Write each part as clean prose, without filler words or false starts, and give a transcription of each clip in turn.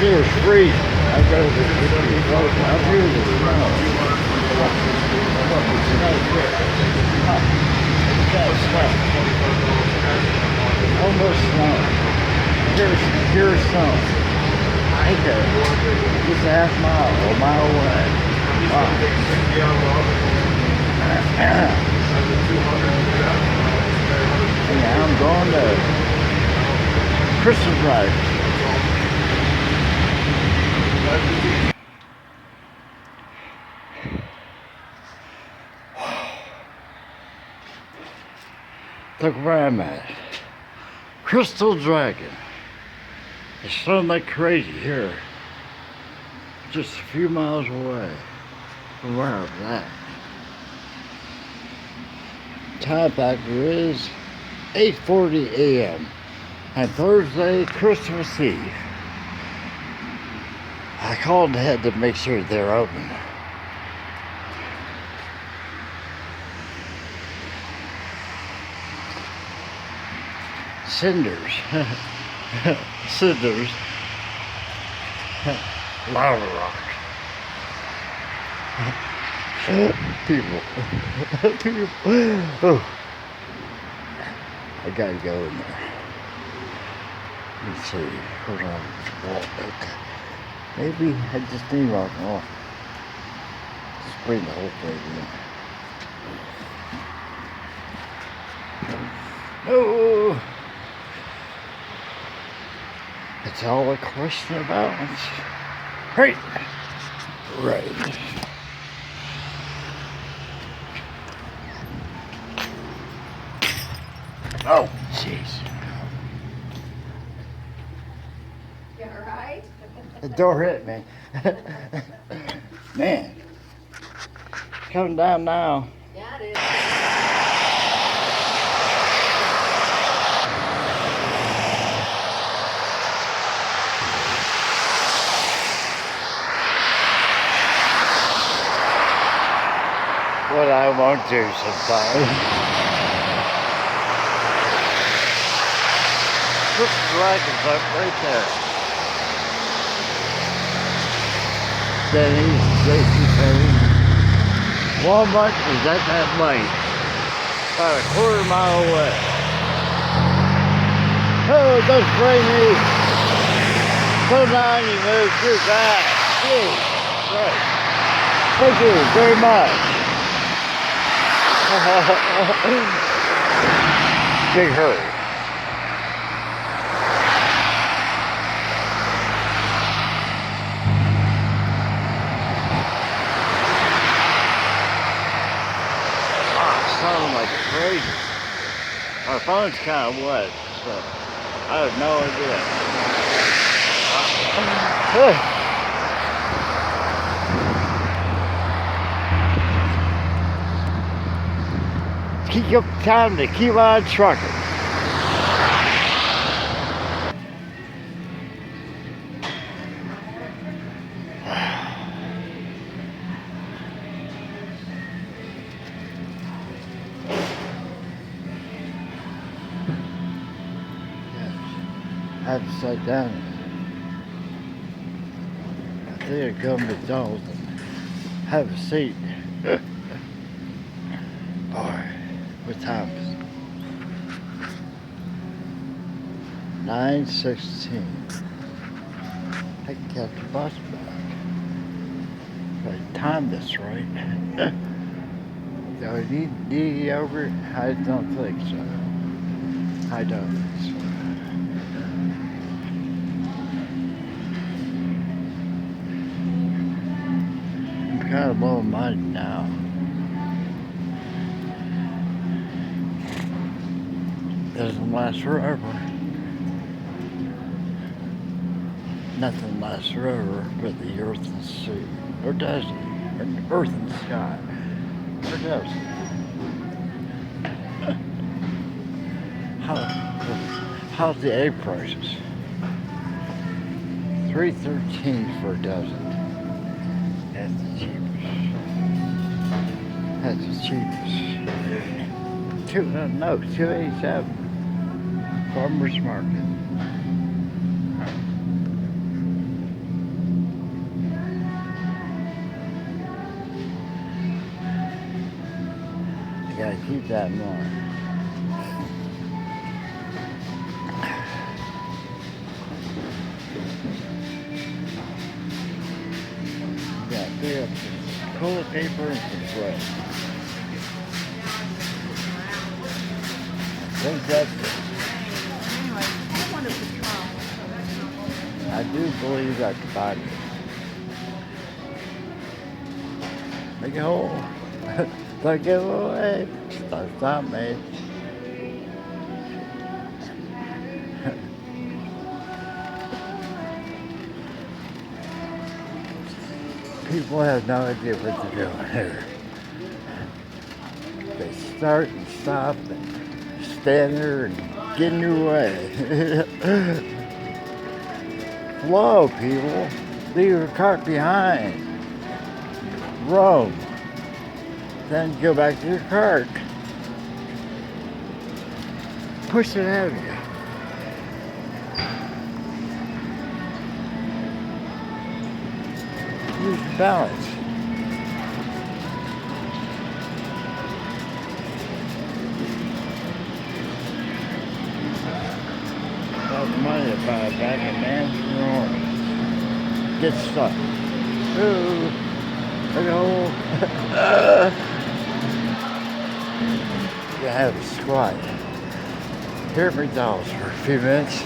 here is freezing. I go to the road. I'm here to the snow. Almost snow. Here's snow. Right there. Just a half mile or a mile away. Wow. Yeah, I'm going to Christmas ride. Look where I'm at. Crystal Dragon. It's snowing like crazy here. Just a few miles away from where I'm at. Time factor is 8:40 a.m. on Thursday, Christmas Eve. I called ahead to make sure they're open. Cinders. Cinders. Lava rock. People. People. Oh. I gotta go in there. Let's see. Hold on. Okay. Maybe I just need rock and roll. Just bring the whole thing in. No. It's all a question of balance. Right. Right. Oh, jeez. You alright? The door hit me. Man. Coming down now. Yeah, it is. What I won't do sometimes. This dragon's up right there. Denny's, JCPenney. Walmart is at that light. About a quarter mile away. Oh, don't spray me. Slow down, you move too fast. Jeez. Right. Thank you very much. Big hurry. Sounding like crazy. My phone's kind of wet, so I have no idea. Keep up time to keep on trucking. I have to sit down. I think I'd go to McDonald's and have a seat. Boy, what time is it? 9:16. I can catch the bus back. If I time this right. Do I need over? I don't think so. I don't think so. Kind of blowing mine now. Doesn't last forever. Nothing lasts forever but the earth and sea. Or does it? Or earth and sky. Or does it? How's the egg prices? $3.13 for a dozen. That's the cheapest. That's the cheapest. $2.87. Farmer's Market. Keep that in mind. Yeah, pick up some toilet paper and some bread. I think that's it. Anyway, I want to patrol. I do believe that's about it. Make a hole. Don't give away. Stop me. People have no idea what they're doing here. They start and stop and stand there and get in your way. Flow, people. Leave your cart behind. Roam. Then go back to your cart. Push it out of you. Use your balance. Got money to buy a bag of man's orange. Get stuck. Ooh. Look at hole. You have a squat. Here at McDonald's for a few minutes.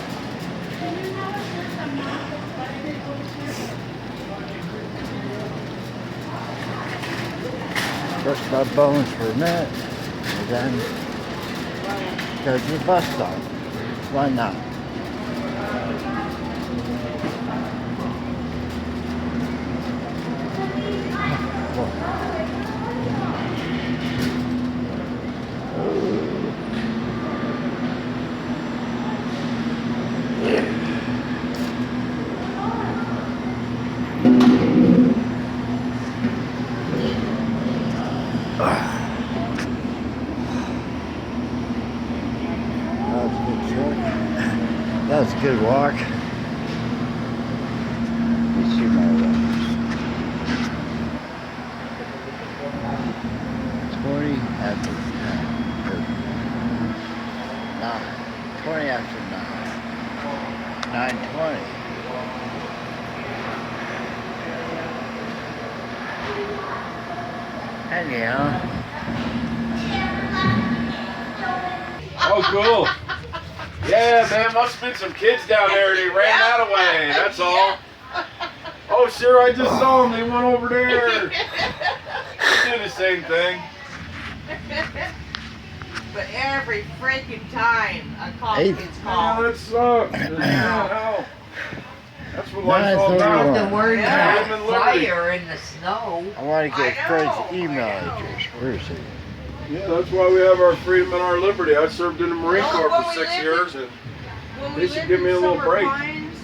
Brush my bones for a minute, and then go to the bus stop. Why not? That was a good walk. Let me see my watch. 20 after 10. Or 9. 20 after 9. 9:20. Anyhow. Oh, cool. Yeah, man, must have been some kids down there. They ran that away. That's all. Oh, sure, I just saw them. They went over there. They do the same thing. But every freaking time a cop Hey. gets Oh, called. that sucks. Hell. That's what life's all 9:31. about. The word Yeah. about fire in the snow. I want to get I Fred's know. email address. Where is he? Yeah, that's why we have our freedom and our liberty. I served in the Marine Well, Corps when for we 6 lived years. And When They we should lived give me in a little Summer break. Pines,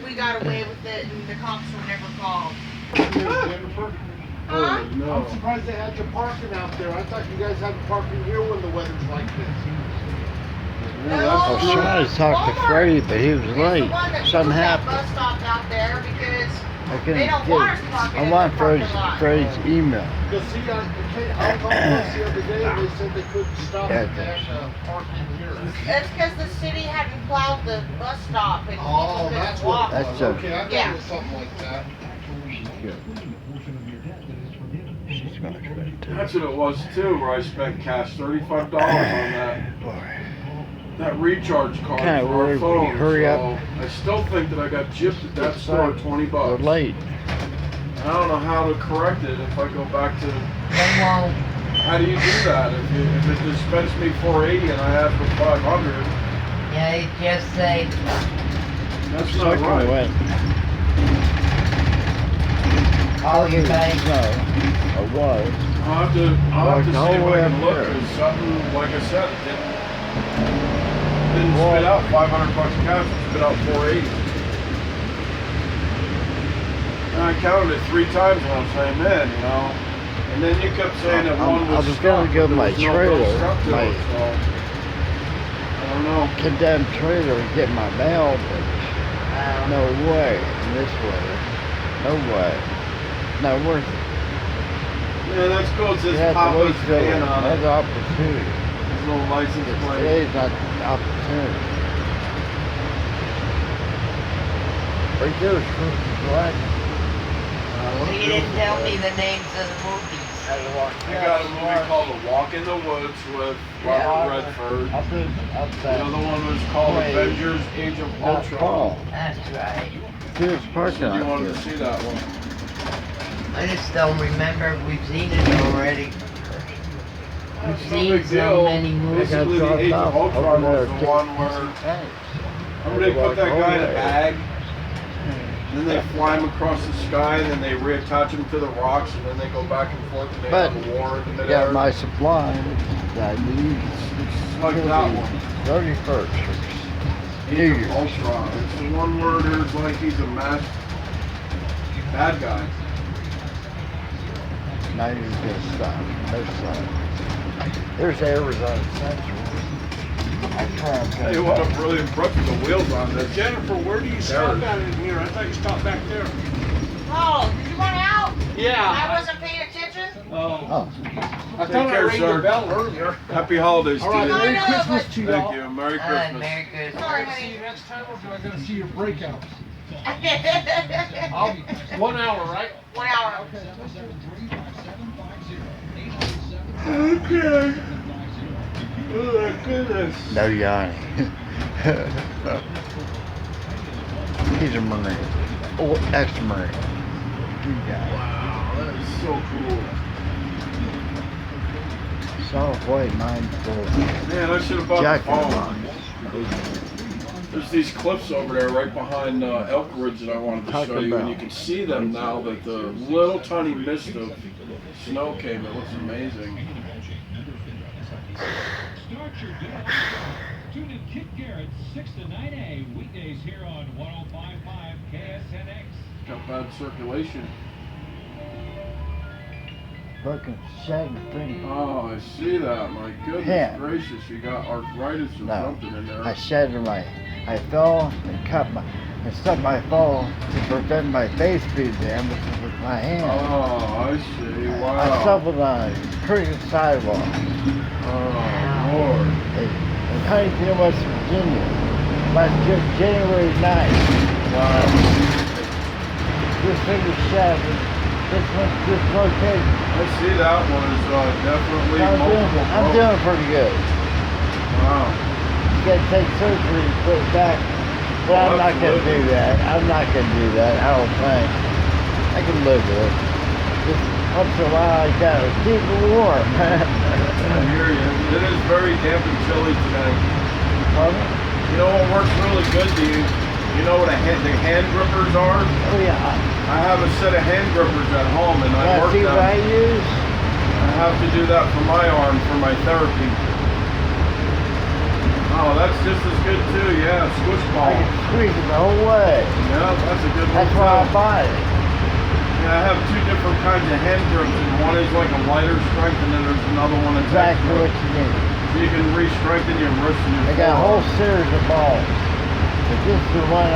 we got away with it and the cops were never called. Jennifer, Huh? no. I'm surprised they had you parking out there. I thought you guys had parking here when the weather's like this. Yeah, I that's was true. trying to talk to Walmart Freddie, but he was He's late. the one that Something moved that happened. bus stop out there because I they couldn't don't get want us it. parking I in want the parking lot. Freddie's email. Because see, I called us the other day and they said they couldn't stop Yeah, it. They had to park in here. That's because the city hadn't plowed the bus stop and people Oh, that's couldn't what walk. it That's was. a- Okay, I thought Yeah. it was something like that. Good. She's going to try to. That's what it was too, where I spent cash $35 on Boy. that recharge card Kinda for our worried we phone. hurry up. So I still think that I got gypped at that store $20. We're late. I don't know how to correct it if I go back to. They won't. How do you do that? If it dispense me $4.80 and I ask for $500, Yeah, you just say, that's not Second right. went. call your bank. No, it was. I'll have to see if Like the I whole way can up look. there. Cause something, like I said, it didn't spit out $500 cash. It spit out $4.80. And I counted it 3 times when I was saying, man, you know. And then you kept saying that one I was was stuck, gonna but give there my was no bill trailer, stuck to my- it, so I don't know. Condemned trailer and get my mail, but no way in this weather. No way. Not worth it. Yeah, that's cool. It You says have to Papa's wait till van on it. another opportunity. There's no license plate. Today's not the opportunity. Right there is proof of black. Well, you didn't tell me the names of the movies. I got a movie called The Walk in the Woods with Robert Redford. Up The that. other one was called Wait. Avengers Age of Not Ultron. Paul. That's right. Here's So parking you lot wanted here. to see that one. I just don't remember. We've seen it already. We've No seen big so deal. many movies. Basically, the Age of Ultron was the one where remember they put that guy in a bag, and then they fly him across the sky, and then they reattach him to the rocks, and then they go back and forth, and they But have a war in the I midair. got my supplies that I need. It's like that one. 31st. Age New of Year's. Ultron. It's the one where there's like he's a masked bad guy. Not even gonna stop. No stop. There's Arizona Central. I try and Hey, what a brilliant brush with the wheels on this. Jennifer, where do you stop at in here? I thought you stopped back there. Oh, did you run out? I Yeah. wasn't paying attention. Oh, I Take thought I care, rang sir. the bell earlier. Happy holidays to All right, you. Merry I know, Christmas but- to you Thank all. you. Merry Hi, Christmas. Merry Christmas. Sorry, See honey. you next time, or do I gotta see your breakouts? I'll, 1 hour, right? 1 hour. Okay. Oh my goodness. no yawning. He's a Marine. Oh, ex-Marine. Good guy. Wow, that is so cool. Solid white 9-4. Man, I should have bought Jacket the phone. box. There's these cliffs over there right behind Elk Ridge that I wanted to Talk show you, and about. you can see them now that the little tiny mist of snow came. It looks amazing. Start your day off. Tune in Kit Garrett, 6 to 9 a weekdays here on 105.5 KSNX. Got bad circulation. Fucking shagging thing. Oh, I see that. My goodness Yeah. gracious, you got arthritis or No. something in there. I shattered I fell and stuck my fall to prevent my face being damaged with my hand. Oh, I see. I Wow. stumbled on a crooked sidewalk Oh, Lord. in Huntington, West Virginia, last January 9th. Wow. This thing was shattered. This one's dislocated. I see that one is definitely multiple I'm broke. doing pretty good. Wow. You gotta take surgery to put it back. But I'm not gonna do Absolutely. that. I'm not gonna do that. I don't think. I can live with it. Just once in a while I gotta keep it warm. I hear you. It is very damp and chilly today. Pardon? You know what works really good? Do you? You know what the hand grippers are? Oh yeah. I have a set of hand grippers at home, and I Yeah, work see them. what I use? I have to do that for my arm for my therapy. Oh, that's just as good too. Yeah, squish I ball. can squeeze it the whole way. Yeah, that's a good one That's why I too. bought it. Yeah, I have two different kinds of hand grips, and one is like a lighter strength, and then there's another one that's Exactly extra. what you need. So you can re-strengthen your wrist and your I got a whole forearm. series of balls. But this is the one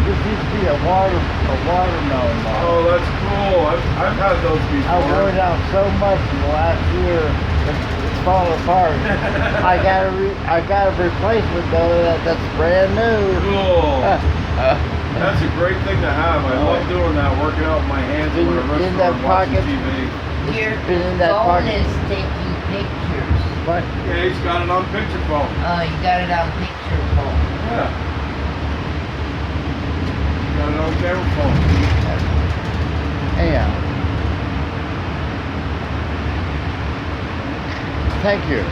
this used to be a watermelon ball. Oh, that's cool. I've had those I wore it before. out so much in the last year, it's falling apart. I got a replacement though that's brand new. Cool. That's a great thing to have. I love doing that, working out with my hands in my wrist In or that watching pocket. TV. Your Been in that phone pocket. is taking pictures. But Yeah, he's got it on picture phone. Oh, you got it on picture phone. Yeah. Got it on camera phone. anyhow, thank you.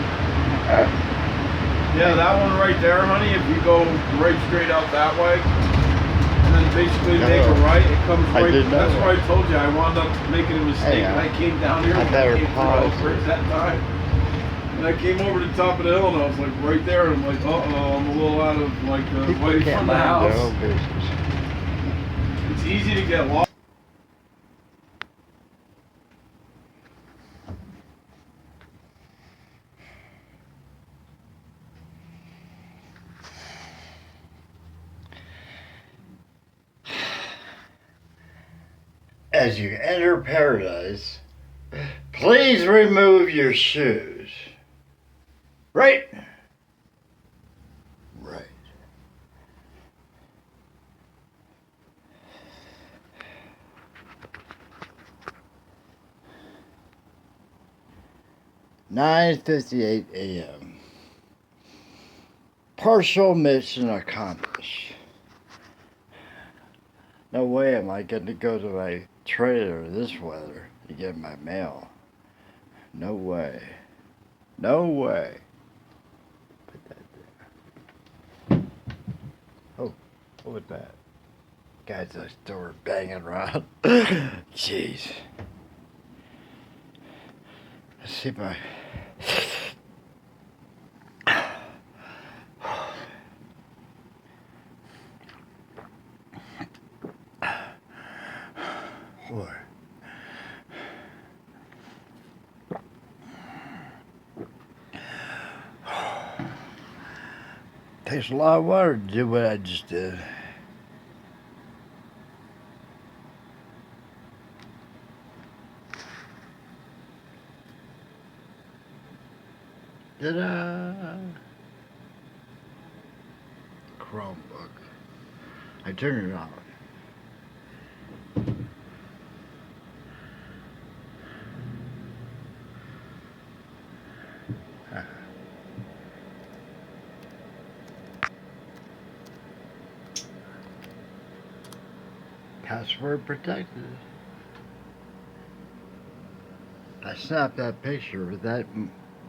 Yeah, that one right there, honey, if you go right straight out that way, and then basically make a right, it comes I right. didn't know That's that. why I told you I wound up making a mistake. Hey, And I came down here I when better I came through pause Elk Ridge that time. And I came over to the top of the hill and I was like right there and I'm like, uh-oh, I'm a little out of like the People way can't from the mind their house. own business. It's easy to get lost. As you enter paradise, Please remove your shoes. Right. Right. "9:58 a.m. Partial mission accomplished. No way am I going to go to my trailer this weather to get my mail. No way. No way." Put that there. Oh, what was that? Guys next door banging around. Jeez. Let's see if I. Boy. Takes a lot of water to do what I just did. Ta-da! Chromebook. I turned it on. Password protected. I snapped that picture with that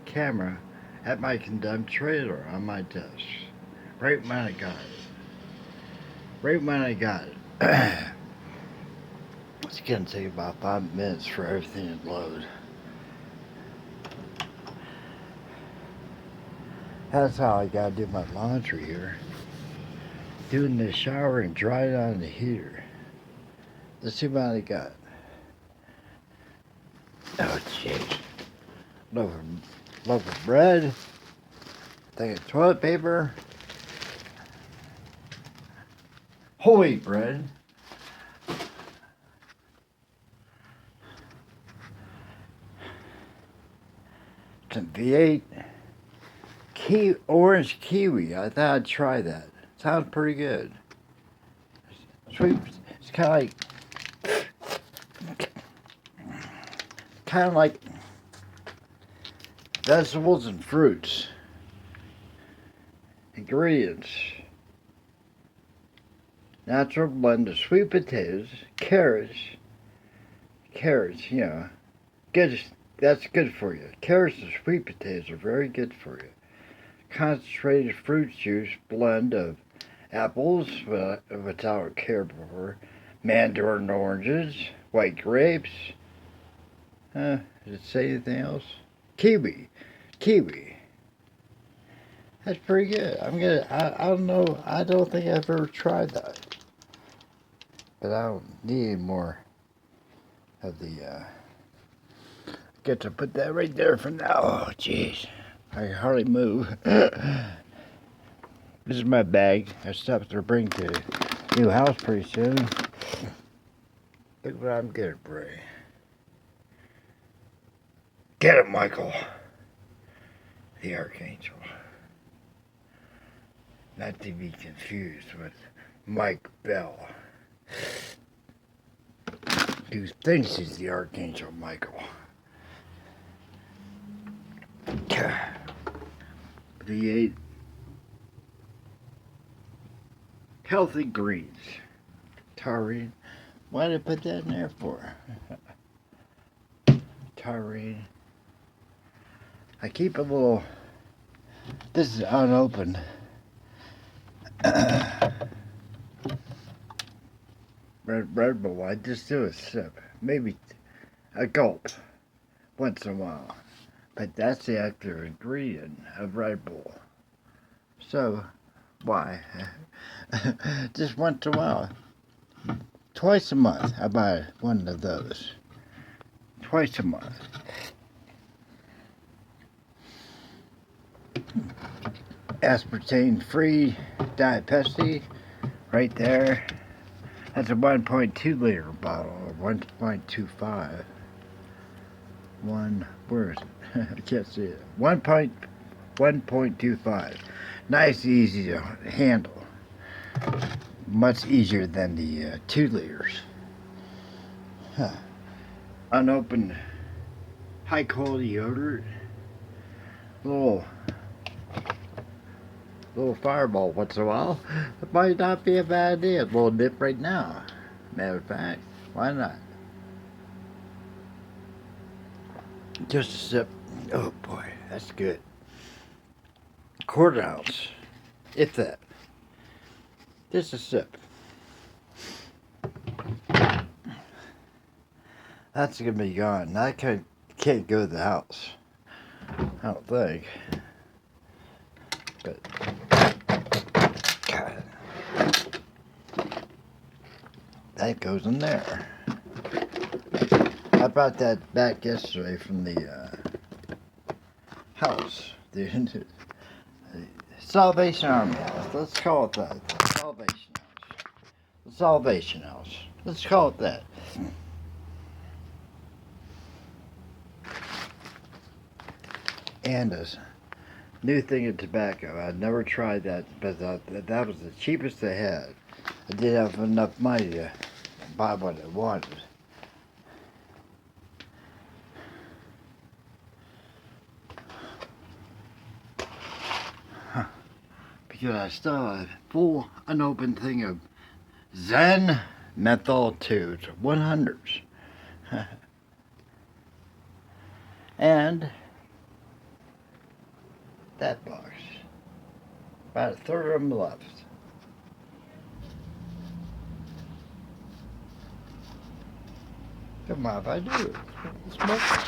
camera at my condemned trailer on my desk. Right when I got it. Right when I got it. It's gonna take about 5 minutes for everything to load. That's how I gotta do my laundry here. Do it in the shower and dry it on the heater. Let's see what I got. Oh, jeez. Loaf of bread. Thing of toilet paper. Whole wheat bread. Some V8. Orange kiwi. I thought I'd try that. Sounds pretty good. Sweet. It's kind of like vegetables and fruits. Ingredients: natural blend of sweet potatoes, carrots, you know, good. That's good for you. Carrots and sweet potatoes are very good for you. Concentrated fruit juice blend of apples without care for, mandarin oranges, white grapes. Does it say anything else? Kiwi. That's pretty good. I don't know. I don't think I've ever tried that. But I don't need any more of the, get to put that right there for now. Oh, jeez. I can hardly move. This is my bag. I stuff to bring to the new house pretty soon. Look what I'm getting, Bray. Get it, Michael. The Archangel. Not to be confused with Mike Bell, who thinks he's the Archangel Michael. V8 healthy greens. Taurine. Why did I put that in there for? Taurine. I keep a little. This is unopened. Red Bull. I just do a sip, maybe a gulp, once in a while. But that's the active ingredient of Red Bull. So, why? Just once in a while. Twice a month, I buy one of those. Twice a month. Aspartame-free Diet Pepsi, right there. That's a 1.2 liter bottle, or 1.25. Where is it? I can't see it. 1.25. Nice, easy to handle. Much easier than the 2 liters. Huh. Unopened, high quality yogurt. Little fireball once in a while. It might not be a bad idea. A little dip right now. Matter of fact, why not? Just a sip. Oh boy, that's good. 1/4 ounce, if that. Just a sip. That's gonna be gone. I can't go to the house. I don't think. But God, that goes in there. I brought that back yesterday from the house. The Salvation Army House. Let's call it that. The Salvation House. The Salvation House. Let's call it that. And a new thing of tobacco. I'd never tried that, but that was the cheapest they had. I didn't have enough money to buy what I wanted. Because I still have a full unopened thing of Zen Menthol 2s, 100s. And that box. About a third of them left. Come on, if I do it. Smoke it.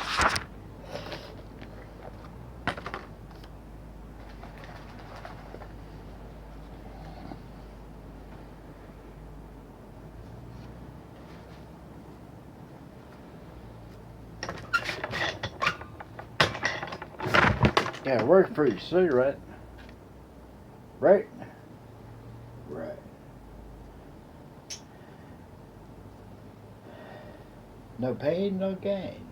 Yeah, work for your cigarette. Right? Right. No pain, no gain.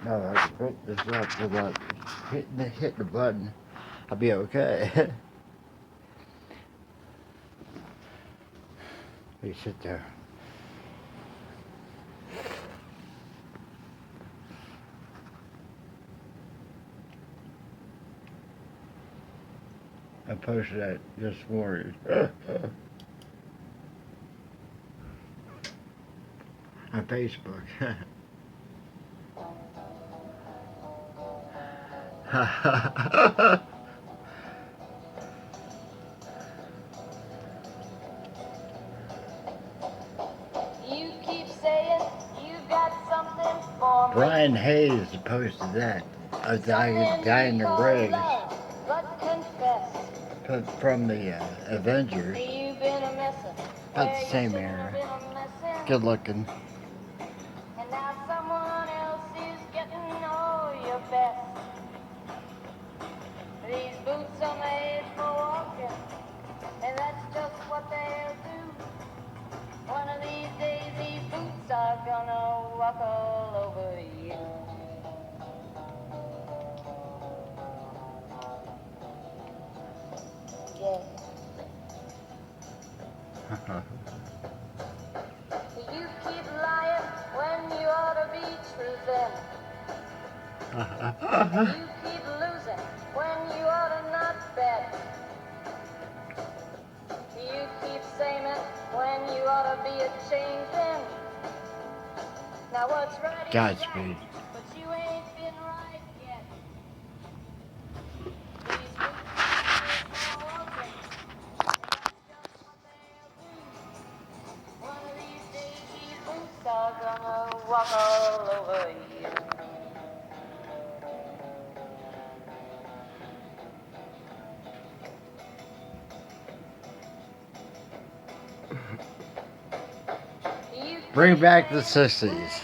No, I can put this up without hit the button. I'll be okay. You sit there. I posted that this morning. On Facebook. You keep saying you got something for me. Brian Hayes posted that. A guy in the rigs But confess, from the Avengers. you've been a messin'. About the same era. Good looking. And now someone else is getting all your best. These boots are made for walking, and that's just what they'll do. One of these days these boots are gonna walk all over you. Yeah. You keep lying when you ought to be truthing. You keep losing when you ought to not bet. You keep saying it when you ought to be a changing. Now what's right is Godspeed. right, but you ain't been right yet. These boots are walking, and that's just what they'll do. One of these days these boots are gonna walk all over you. Bring back the 60s.